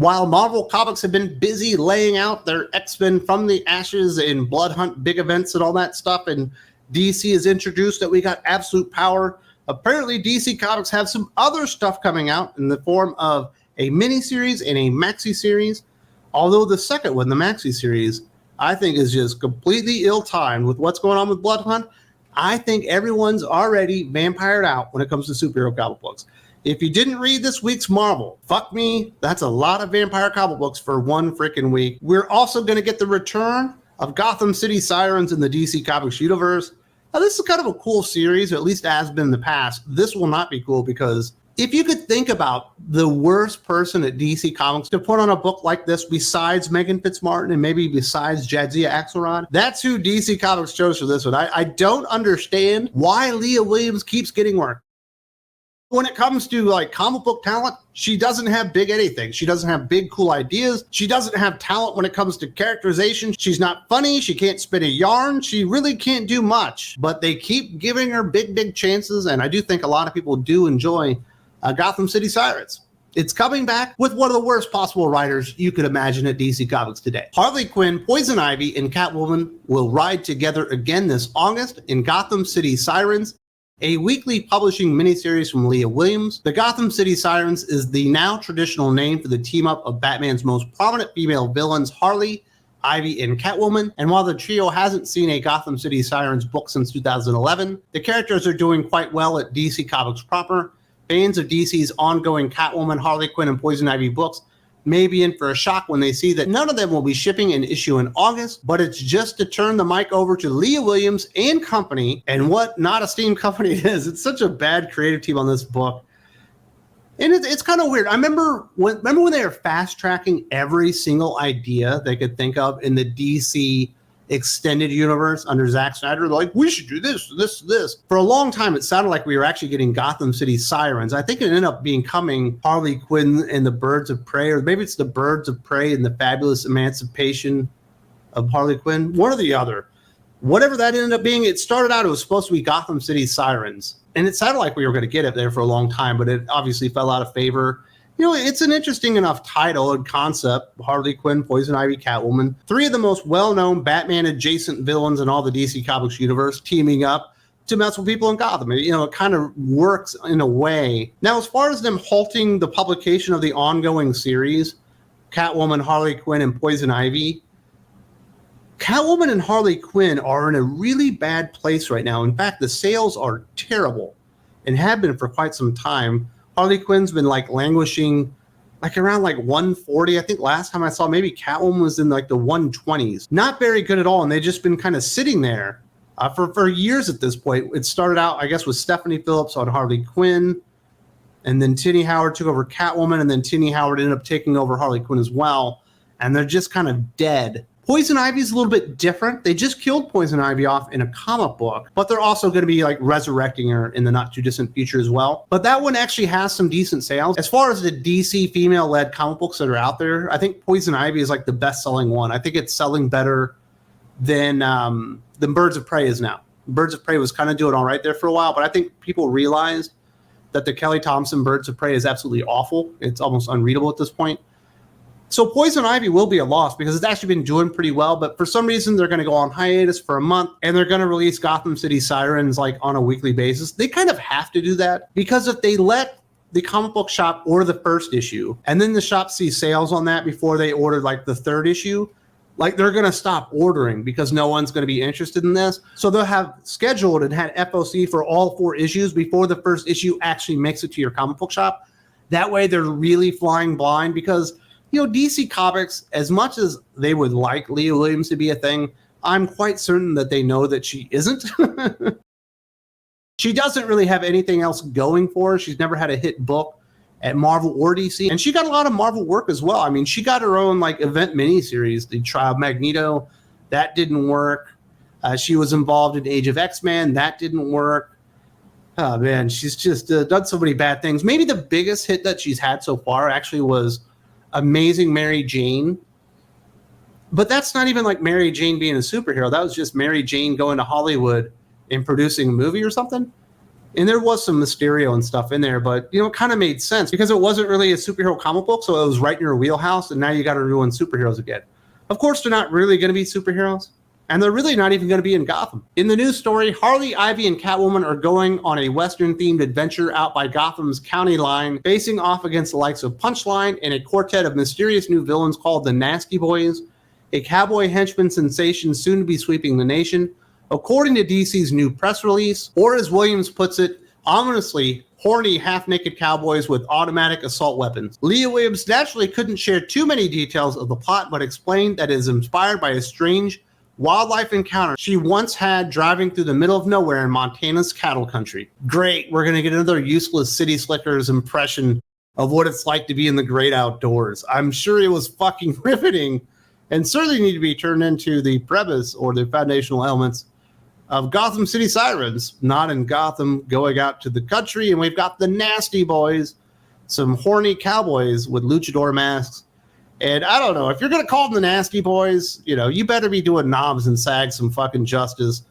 While Marvel Comics have been busy laying out their X-Men from the ashes in Blood Hunt big events and all that stuff, and DC has introduced that we got absolute power, apparently DC Comics have some other stuff coming out in the form of a miniseries and a maxi series. Although the second one, the maxi series, I think is just completely ill-timed with what's going on with Blood Hunt. I think everyone's already vampired out when it comes to superhero comic books. If you didn't read this week's Marvel, fuck me, that's a lot of vampire comic books for one freaking week. We're also going to get the return of Gotham City Sirens in the DC Comics universe. Now, this is kind of a cool series, or at least has been in the past. This will not be cool because if you could think about the worst person at DC Comics to put on a book like this besides Megan Fitzmartin and maybe besides Jadzia Axelrod, that's who DC Comics chose for this one. I don't understand why Leah Williams keeps getting work. When it comes to like comic book talent, she doesn't have big anything. She doesn't have big, cool ideas. She doesn't have talent when it comes to characterization. She's not funny. She can't spin a yarn. She really can't do much, but they keep giving her big chances. And I do think a lot of people do enjoy Gotham City Sirens. It's coming back with one of the worst possible writers you could imagine at DC Comics today. Harley Quinn, Poison Ivy, and Catwoman will ride together again this August in Gotham City Sirens, a weekly publishing miniseries from Leah Williams. The Gotham City Sirens is the now traditional name for the team-up of Batman's most prominent female villains, Harley, Ivy, and Catwoman. And while the trio hasn't seen a Gotham City Sirens book since 2011, the characters are doing quite well at DC Comics proper. Fans of DC's ongoing Catwoman, Harley Quinn, and Poison Ivy books may be in for a shock when they see that none of them will be shipping an issue in August, but it's just to turn the mic over to Leah Williams and company, and what not esteemed company it is. It's such a bad creative team on this book. And it's kind of weird. I remember when they were fast tracking every single idea they could think of in the DC extended universe under Zack Snyder. They're like, we should do this. For a long time, it sounded like we were actually getting Gotham City Sirens. I think it ended up becoming Harley Quinn and the Birds of Prey, or maybe it's the Birds of Prey and the Fabulous Emancipation of Harley Quinn. One or the other. Whatever that ended up being, it started out, it was supposed to be Gotham City Sirens. And it sounded like we were going to get it there for a long time, but it obviously fell out of favor. You know, it's an interesting enough title and concept. Harley Quinn, Poison Ivy, Catwoman. Three of the most well-known Batman-adjacent villains in all the DC Comics universe teaming up to mess with people in Gotham. You know, it kind of works in a way. Now, as far as them halting the publication of the ongoing series, Catwoman, Harley Quinn, and Poison Ivy, Catwoman and Harley Quinn are in a really bad place right now. In fact, the sales are terrible and have been for quite some time. Harley Quinn's been like languishing like around like 140. I think last time I saw maybe Catwoman was in like the 120s. Not very good at all. And they've just been kind of sitting there for years at this point. It started out, I guess, with Stephanie Phillips on Harley Quinn. And then Tini Howard took over Catwoman. And then Tini Howard ended up taking over Harley Quinn as well. And they're just kind of dead. Poison Ivy is a little bit different. They just killed Poison Ivy off in a comic book, but they're also going to be like resurrecting her in the not too distant future as well. But that one actually has some decent sales. As far as the DC female-led comic books that are out there, I think Poison Ivy is like the best-selling one. I think it's selling better than Birds of Prey is now. Birds of Prey was kind of doing all right there for a while, but I think people realized that the Kelly Thompson Birds of Prey is absolutely awful. It's almost unreadable at this point. So Poison Ivy will be a loss because it's actually been doing pretty well, but for some reason they're going to go on hiatus for a month and they're going to release Gotham City Sirens like on a weekly basis. They kind of have to do that because if they let the comic book shop order the first issue and then the shop sees sales on that before they order like the third issue, like they're going to stop ordering because no one's going to be interested in this. So they'll have scheduled and had FOC for all 4 issues before the first issue actually makes it to your comic book shop. That way they're really flying blind because, you know, DC Comics, as much as they would like Leah Williams to be a thing, I'm quite certain that they know that she isn't. She doesn't really have anything else going for her. She's never had a hit book at Marvel or DC. And she got a lot of Marvel work as well. I mean, she got her own like event miniseries, the Trial of Magneto. That didn't work. She was involved in Age of X-Men. That didn't work. Oh, man, she's just done so many bad things. Maybe the biggest hit that she's had so far actually was Amazing Mary Jane. But that's not even like Mary Jane being a superhero. That was just Mary Jane going to Hollywood and producing a movie or something. And there was some Mysterio and stuff in there, but, it kind of made sense because it wasn't really a superhero comic book, so it was right in your wheelhouse, and now you got to ruin superheroes again. Of course, they're not really going to be superheroes, and they're really not even going to be in Gotham. In the news story, Harley, Ivy, and Catwoman are going on a Western-themed adventure out by Gotham's county line, facing off against the likes of Punchline and a quartet of mysterious new villains called the Nasty Boys, a cowboy henchman sensation soon to be sweeping the nation, according to DC's new press release, or as Williams puts it, ominously horny half-naked cowboys with automatic assault weapons. Leah Williams naturally couldn't share too many details of the plot, but explained that it is inspired by a strange wildlife encounter she once had driving through the middle of nowhere in Montana's cattle country. Great, we're going to get another useless City Slickers impression of what it's like to be in the great outdoors. I'm sure it was fucking riveting and certainly need to be turned into the premise or the foundational elements of Gotham City Sirens, not in Gotham, going out to the country. And we've got the Nasty Boys, some horny cowboys with luchador masks. And I don't know, if you're going to call them the Nasty Boys, you better be doing knobs and sags some fucking justice.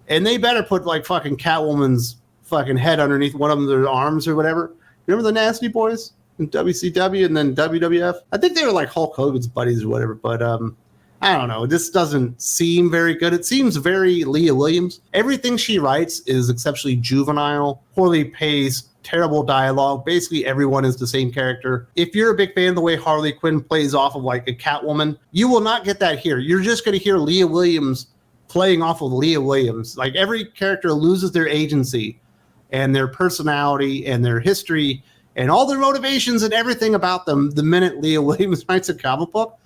And they better put like fucking Catwoman's fucking head underneath one of their arms or whatever. Remember the Nasty Boys in WCW and then WWF? I think they were like Hulk Hogan's buddies or whatever, but I don't know. This doesn't seem very good. It seems very Leah Williams. Everything she writes is exceptionally juvenile, poorly paced, terrible dialogue. Basically, everyone is the same character. If you're a big fan of the way Harley Quinn plays off of like a Catwoman, you will not get that here. You're just going to hear Leah Williams playing off of Leah Williams. Like every character loses their agency and their personality and their history and all their motivations and everything about them the minute Leah Williams writes a comic book.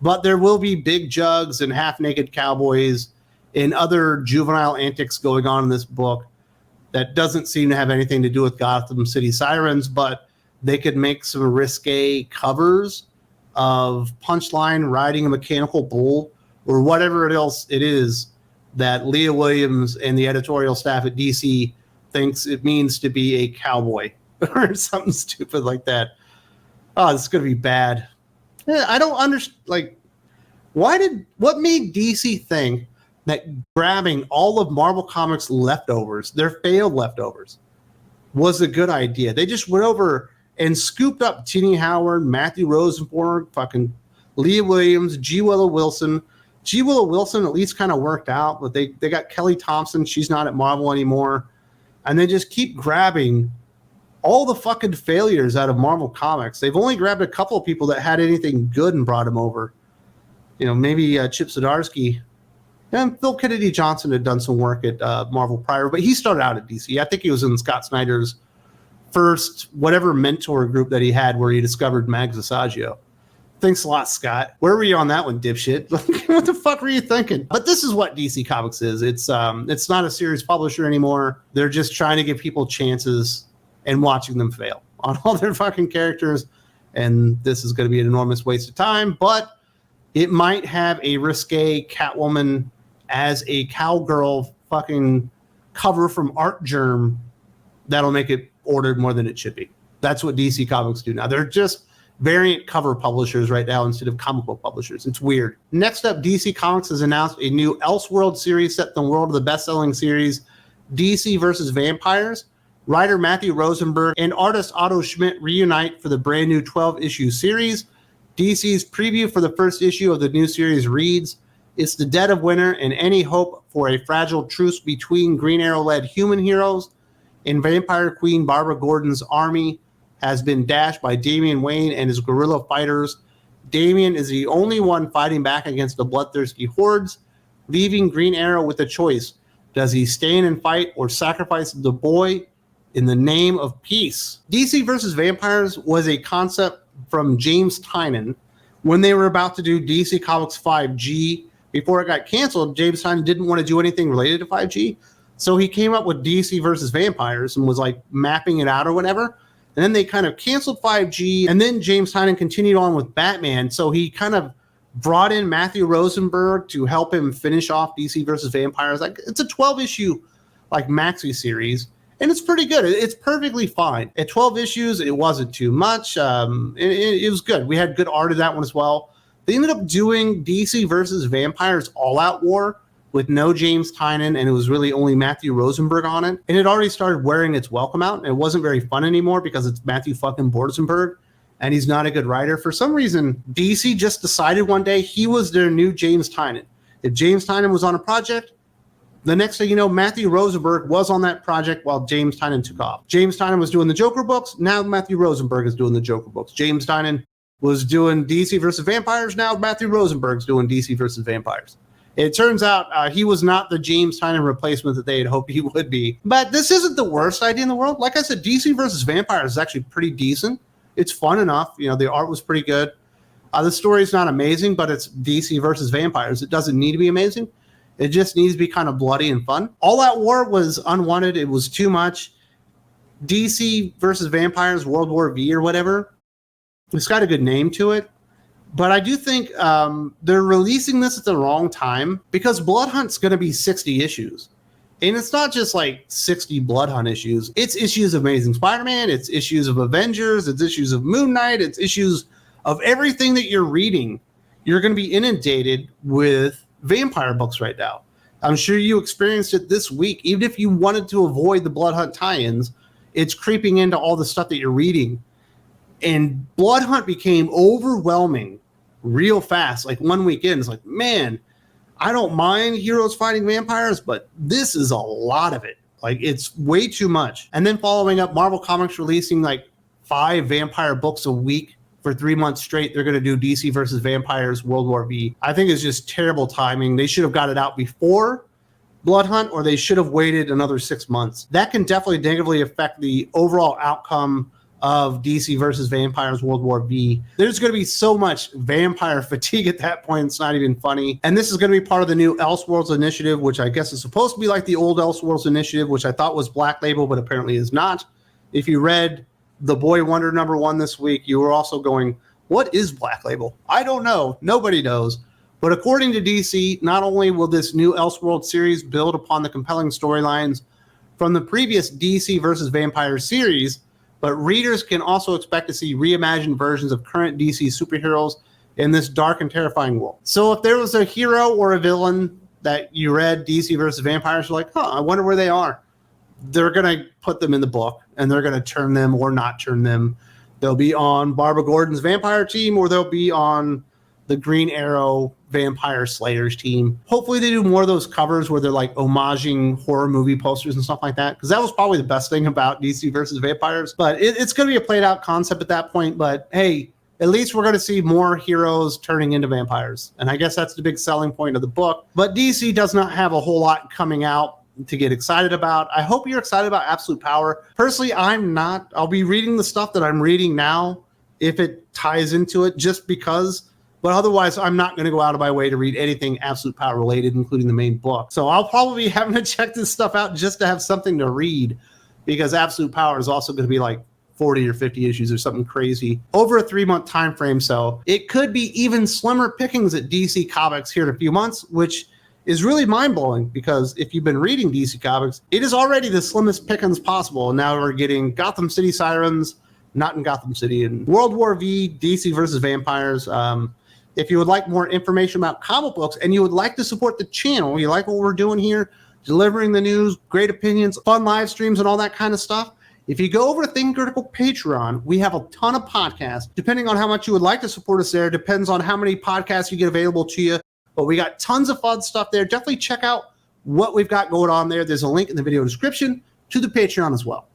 But there will be big jugs and half-naked cowboys and other juvenile antics going on in this book that doesn't seem to have anything to do with Gotham City Sirens, but they could make some risque covers of Punchline riding a mechanical bull or whatever else it is that Leah Williams and the editorial staff at DC thinks it means to be a cowboy or something stupid like that. Oh, it's going to be bad. I don't understand, like, what made DC think that grabbing all of Marvel Comics leftovers, their failed leftovers, was a good idea? They just went over and scooped up Tini Howard, Matthew Rosenberg, fucking Leah Williams, G. Willow Wilson. G. Willow Wilson at least kind of worked out, but they got Kelly Thompson. She's not at Marvel anymore. And they just keep grabbing all the fucking failures out of Marvel Comics. They've only grabbed a couple of people that had anything good and brought them over. Maybe Chip Zdarsky. And Phil Kennedy Johnson had done some work at Marvel prior, but he started out at DC. I think he was in Scott Snyder's first whatever mentor group that he had where he discovered Mags Asagio. Thanks a lot, Scott. Where were you on that one, dipshit? What the fuck were you thinking? But this is what DC Comics is. It's not a series publisher anymore. They're just trying to give people chances and watching them fail on all their fucking characters. And this is going to be an enormous waste of time, but it might have a risque Catwoman as a cowgirl fucking cover from Art Germ that'll make it ordered more than it should be. That's what DC Comics do now. They're just variant cover publishers right now instead of comic book publishers. It's weird. Next up, DC Comics has announced a new Elseworld series set in the world of the best-selling series DC vs. Vampires. Writer Matthew Rosenberg and artist Otto Schmidt reunite for the brand new 12-issue series. DC's preview for the first issue of the new series reads, "It's the dead of winter, and any hope for a fragile truce between Green Arrow-led human heroes and Vampire Queen Barbara Gordon's army has been dashed by Damian Wayne and his guerrilla fighters. Damian is the only one fighting back against the bloodthirsty hordes, leaving Green Arrow with a choice. Does he stand and fight or sacrifice the boy in the name of peace?" DC vs. Vampires was a concept from James Tynion when they were about to do DC Comics 5G. Before it got canceled, James Tynion didn't want to do anything related to 5G. So he came up with DC vs. Vampires and was like mapping it out or whatever. And then they kind of canceled 5G. And then James Tynion continued on with Batman. So he kind of brought in Matthew Rosenberg to help him finish off DC vs. Vampires. Like, it's a 12-issue like maxi series. And it's pretty good. It's perfectly fine. At 12 issues, it wasn't too much. It was good. We had good art in that one as well. They ended up doing DC versus Vampires All-Out War, with no James Tynion, and it was really only Matthew Rosenberg on it. And it already started wearing its welcome out, and it wasn't very fun anymore because it's Matthew fucking Rosenberg, and he's not a good writer. For some reason, DC just decided one day he was their new James Tynion. If James Tynion was on a project, the next thing you know, Matthew Rosenberg was on that project while James Tynion took off. James Tynion was doing the Joker books. Now Matthew Rosenberg is doing the Joker books. James Tynion was doing DC versus Vampires. Now Matthew Rosenberg's doing DC versus Vampires. It turns out he was not the James Tynion replacement that they had hoped he would be. But this isn't the worst idea in the world. Like I said, DC versus Vampires is actually pretty decent. It's fun enough. You know, the art was pretty good. The story's not amazing, but it's DC versus Vampires. It doesn't need to be amazing. It just needs to be kind of bloody and fun. All Out War was unwanted. It was too much. DC versus Vampires, World War V or whatever. It's got a good name to it. But I do think they're releasing this at the wrong time because Blood Hunt's going to be 60 issues. And it's not just like 60 Blood Hunt issues. It's issues of Amazing Spider-Man. It's issues of Avengers. It's issues of Moon Knight. It's issues of everything that you're reading. You're going to be inundated with vampire books right now. I'm sure you experienced it this week. Even if you wanted to avoid the Blood Hunt tie-ins, it's creeping into all the stuff that you're reading. And Blood Hunt became overwhelming real fast. Like one weekend, it's like, man, I don't mind heroes fighting vampires, but this is a lot of it. Like, it's way too much. And then following up, Marvel Comics releasing like 5 vampire books a week for 3 months straight. They're going to do DC versus Vampires World War V. I think it's just terrible timing. They should have got it out before Blood Hunt, or they should have waited another 6 months. That can definitely negatively affect the overall outcome of DC versus Vampires World War V. There's going to be so much vampire fatigue at that point, it's not even funny. And this is going to be part of the new Elseworlds initiative, which I guess is supposed to be like the old Elseworlds initiative, which I thought was Black Label, but apparently is not. If you read The Boy Wonder #1 this week, you were also going, what is Black Label? I don't know. Nobody knows. But according to DC, not only will this new Elseworlds series build upon the compelling storylines from the previous DC versus Vampires series, but readers can also expect to see reimagined versions of current DC superheroes in this dark and terrifying world. So if there was a hero or a villain that you read DC versus Vampires, you're like, I wonder where they are. They're going to put them in the book, and they're going to turn them or not turn them. They'll be on Barbara Gordon's vampire team, or they'll be on the Green Arrow Vampire Slayers team. Hopefully they do more of those covers where they're like homaging horror movie posters and stuff like that, because that was probably the best thing about DC versus Vampires. But it's going to be a played out concept at that point. But hey, at least we're going to see more heroes turning into vampires. And I guess that's the big selling point of the book. But DC does not have a whole lot coming out to get excited about. I hope you're excited about Absolute Power. Personally, I'm not. I'll be reading the stuff that I'm reading now if it ties into it, just because. But otherwise, I'm not going to go out of my way to read anything Absolute Power related, including the main book. So I'll probably be having to check this stuff out just to have something to read, because Absolute Power is also going to be like 40 or 50 issues or something crazy over a 3-month time frame. So it could be even slimmer pickings at DC Comics here in a few months, which is really mind-blowing, because if you've been reading DC Comics, it is already the slimmest pickings possible. And now we're getting Gotham City Sirens, not in Gotham City, and World War V, DC versus Vampires. If you would like more information about comic books and you would like to support the channel, you like what we're doing here, delivering the news, great opinions, fun live streams, and all that kind of stuff, if you go over to Think Critical Patreon, we have a ton of podcasts. Depending on how much you would like to support us there, depends on how many podcasts you get available to you. But we got tons of fun stuff there. Definitely check out what we've got going on there. There's a link in the video description to the Patreon as well.